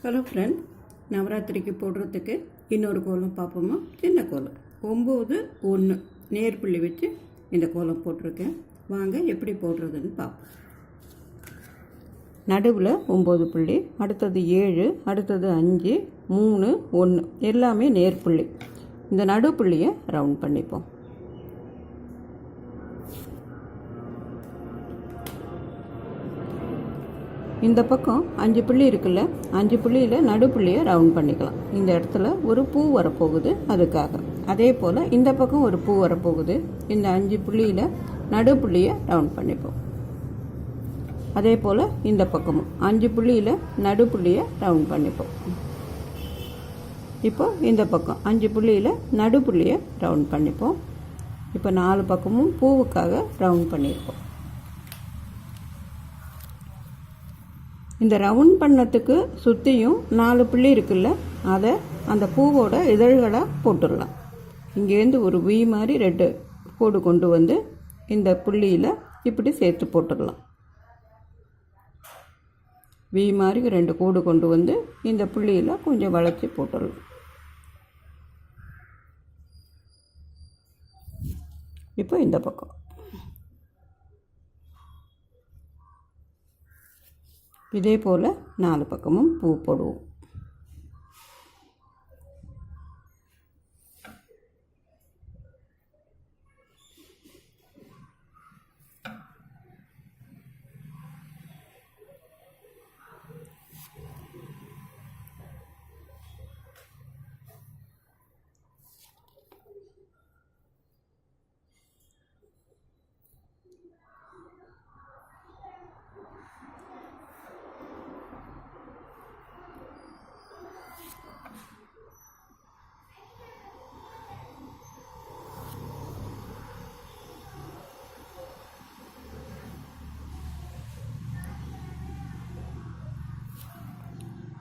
Hello friend, நவராத்திரிக்கு போடுறதுக்கு இன்னொரு கோலம் பார்ப்போமா? சின்ன கோலம் 9 1 நேர்புள்ளி வச்சு இந்த கோலம் போட்டிருக்கேன். வாங்க எப்படி போடுறதுன்னு பார்ப்போம். நடுவில் 9 புள்ளி, அடுத்தது 7, அடுத்தது 5, 3, 1 எல்லாமே நேர்புள்ளி. இந்த நடுப்புள்ளியை ரவுண்ட் பண்ணிப்போம். இந்த பக்கம் 5 புள்ளி இருக்குல்ல, 5 புள்ளியில் நடுப்புள்ளியை ரவுண்ட் பண்ணிக்கலாம். இந்த இடத்துல ஒரு பூ வரப்போகுது, அதுக்காக. அதே போல் இந்த பக்கம் ஒரு பூ வரப்போகுது. இந்த 5 புள்ளியில் நடுப்புள்ளியை ரவுண்ட் பண்ணிப்போம். அதே போல் இந்த பக்கமும் 5 புள்ளியில் நடுப்புள்ளியை ரவுண்ட் பண்ணிப்போம். இப்போ இந்த பக்கம் 5 புள்ளியில் நடுப்புள்ளியை ரவுண்ட் பண்ணிப்போம். இப்போ 4 பக்கமும் பூவுக்காக ரவுண்ட் பண்ணியிருப்போம். இந்த ரவுண்ட் பண்ணத்துக்கு சுற்றியும் 4 புள்ளி இருக்குல்ல, அதை அந்த பூவோட இதழ்களாக போட்டுடலாம். இங்கேருந்து ஒரு வி மாதிரி 2 கோடு கொண்டு வந்து இந்த புள்ளியில் இப்படி சேர்த்து போட்டுடலாம். வி மாதிரி 2 கோடு கொண்டு வந்து இந்த புள்ளியில் கொஞ்சம் வளைச்சி போட்டுடலாம். இப்போ இந்த பக்கம் இதே போல் 4 பக்கமும் பூ போடுவோம்.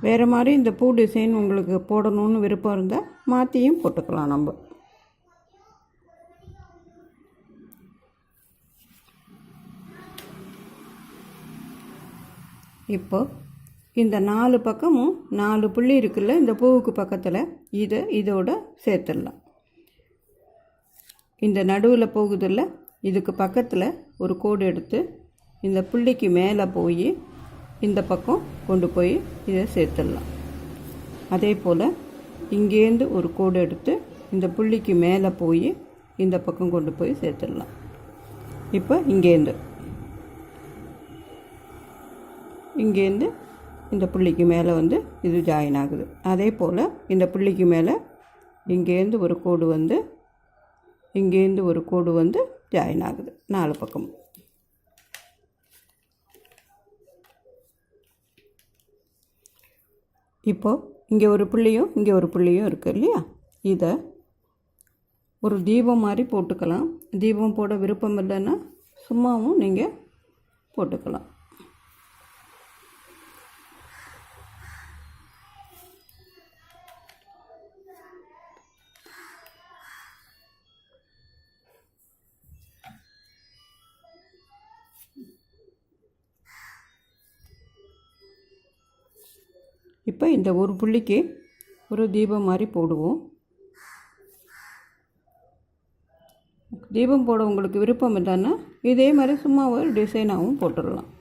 வேறு மாதிரி இந்த பூ டிசைன் உங்களுக்கு போடணும்னு விருப்பம் இருந்தால் மாற்றியும் போட்டுக்கலாம் நம்ம. இப்போ இந்த 4 பக்கமும் 4 புள்ளி இருக்குல்ல, இந்த பூவுக்கு பக்கத்தில் இதோட சேர்த்துடலாம். இந்த நடுவில் போகுதில்ல, இதுக்கு பக்கத்தில் ஒரு கோடு எடுத்து இந்த புள்ளிக்கு மேலே போய் இந்த பக்கம் கொண்டு போய் இதை சேர்த்துடலாம். அதே போல் இங்கேருந்து ஒரு கோடு எடுத்து இந்த புள்ளிக்கு மேலே போய் இந்த பக்கம் கொண்டு போய் சேர்த்துடலாம். இப்போ இங்கேருந்து இந்த புள்ளிக்கு மேலே வந்து இது ஜாயின் ஆகுது. அதே போல் இந்த புள்ளிக்கு மேலே இங்கேருந்து ஒரு கோடு வந்து இங்கேருந்து ஒரு கோடு வந்து ஜாயின் ஆகுது 4 பக்கமும். இப்போது இங்கே ஒரு புள்ளியும் இங்கே ஒரு புள்ளியும் இருக்குது இல்லையா, இதை ஒரு தீபம் மாதிரி போட்டுக்கலாம். தீபம் போட விருப்பம் இல்லைன்னா சும்மாவும் நீங்கள் போட்டுக்கலாம். இப்போ இந்த ஒரு புள்ளிக்கு ஒரு தீபம் மாதிரி போடுவோம். தீபம் போட உங்களுக்கு விருப்பம் இல்லைன்னா இதே மாதிரி சும்மா ஒரு டிசைனாகவும் போட்டுடலாம்.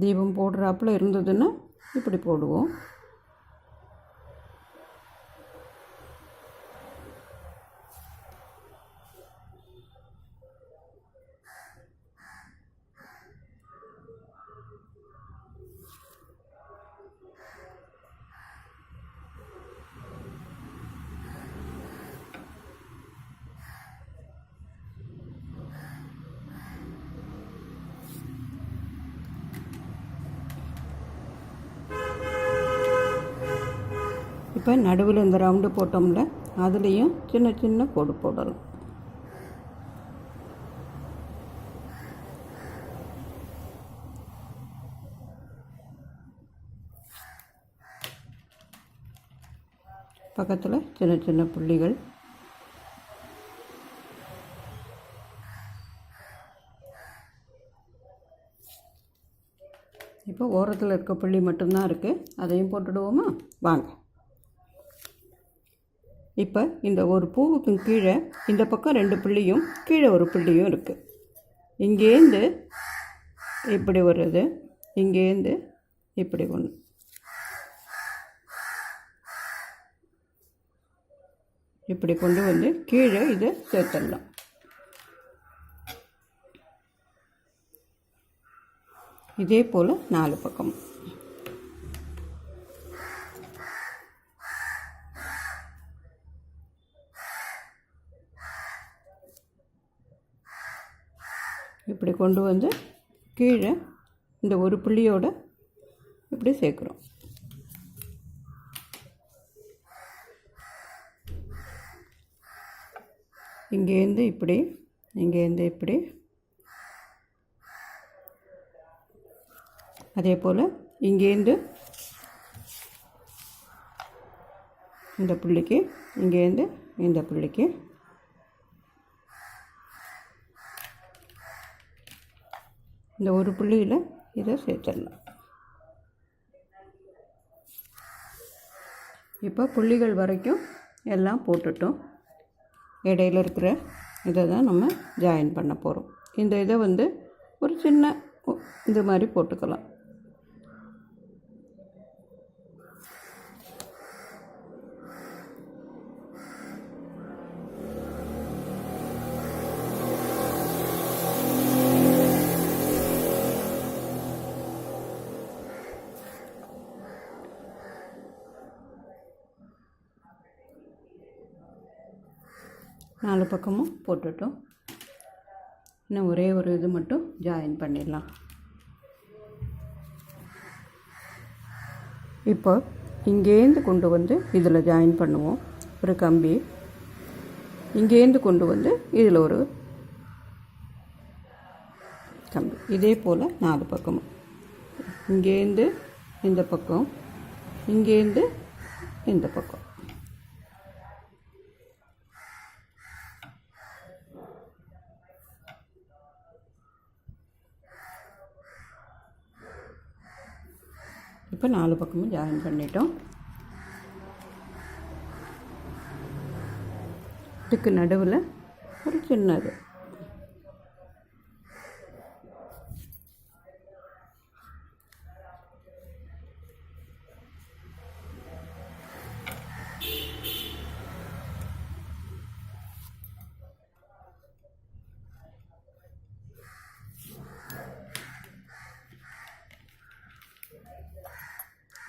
தீபம் போடுறாப்புல இருந்ததுன்னா இப்படி போடுவோம். இப்போ நடுவில் இந்த ரவுண்டு போட்டோம்ல, அதுலேயும் சின்ன சின்ன கோடு போடலாம். பக்கத்தில் சின்ன சின்ன புள்ளிகள். இப்போ ஓரத்தில் இருக்க புள்ளி மட்டும்தான் இருக்குது, அதையும் போட்டுடுவோமா? வாங்க. இப்போ இந்த ஒரு பூவுக்கு கீழே இந்த பக்கம் 2 புள்ளியும் கீழே ஒரு புள்ளியும் இருக்குது. இங்கேருந்து இப்படி வருது, இங்கேருந்து இப்படி ஒன்று. இப்படி கொண்டு வந்து கீழே இதை சேர்த்துடலாம். இதே போல் 4 பக்கம். இப்படி கொண்டு வந்து கீழே இந்த ஒரு புள்ளியோட இப்படி சேர்க்குறோம். இங்கேருந்து இப்படி, இங்கேருந்து இப்படி, அதே போல் இங்கேருந்து இந்த புள்ளிக்கு, இங்கேருந்து இந்த புள்ளிக்கு, இந்த ஒரு புள்ளியில் இதை சேர்த்துடலாம். இப்போ புள்ளிகள் வரைக்கும் எல்லாம் போட்டுட்டோம். இடையில இருக்கிற இதை தான் நம்ம ஜாயின் பண்ண போகிறோம். இந்த இதை வந்து ஒரு சின்ன இது மாதிரி போட்டுக்கலாம். நாலு பக்கமும் போட்டுட்டோம். இன்னும் ஒரே ஒரு இது மட்டும் ஜாயின் பண்ணிடலாம். இப்போ இங்கேருந்து கொண்டு வந்து இதில் ஜாயின் பண்ணுவோம். ஒரு கம்பி இங்கேருந்து கொண்டு வந்து இதில் ஒரு கம்பி. இதே போல் 4 பக்கமும், இங்கேருந்து இந்த பக்கம், இங்கேருந்து இந்த பக்கம். இப்போ 4 பக்கமும் ஜாயின் பண்ணிட்டோம். இதுக்கு நடுவில் ஒரு சின்னது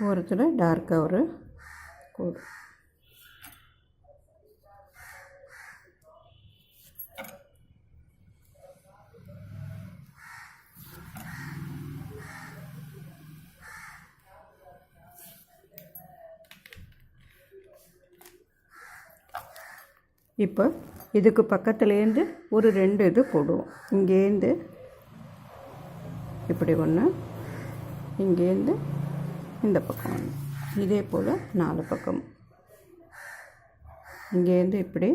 ஓரத்தில் டார்க்காக ஒரு கோடு. இப்போ இதுக்கு பக்கத்துலேருந்து ஒரு 2 இது போடுவோம். இங்கேருந்து இப்படி ஒன்று, இங்கேருந்து இந்த பக்கம் ஒன்று. இதே போல் 4 பக்கம். இங்கேருந்து இப்படி,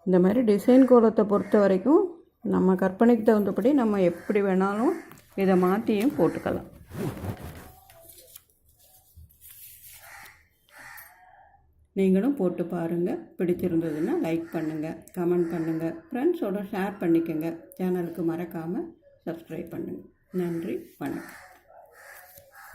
இந்த மாதிரி டிசைன் கோலத்தை பொறுத்த வரைக்கும் நம்ம கற்பனைக்கு தகுந்தபடி நம்ம எப்படி வேணாலும் இதை மாற்றியும் போட்டுக்கலாம். நீங்களும் போட்டு பாருங்கள். பிடிச்சிருந்ததுன்னா லைக் பண்ணுங்கள், கமெண்ட் பண்ணுங்கள், ஃப்ரெண்ட்ஸோட ஷேர் பண்ணிக்கோங்க. சேனலுக்கு மறக்காமல் சப்ஸ்கிரைப் பண்ணுங்கள். நன்றி, வணக்கம்.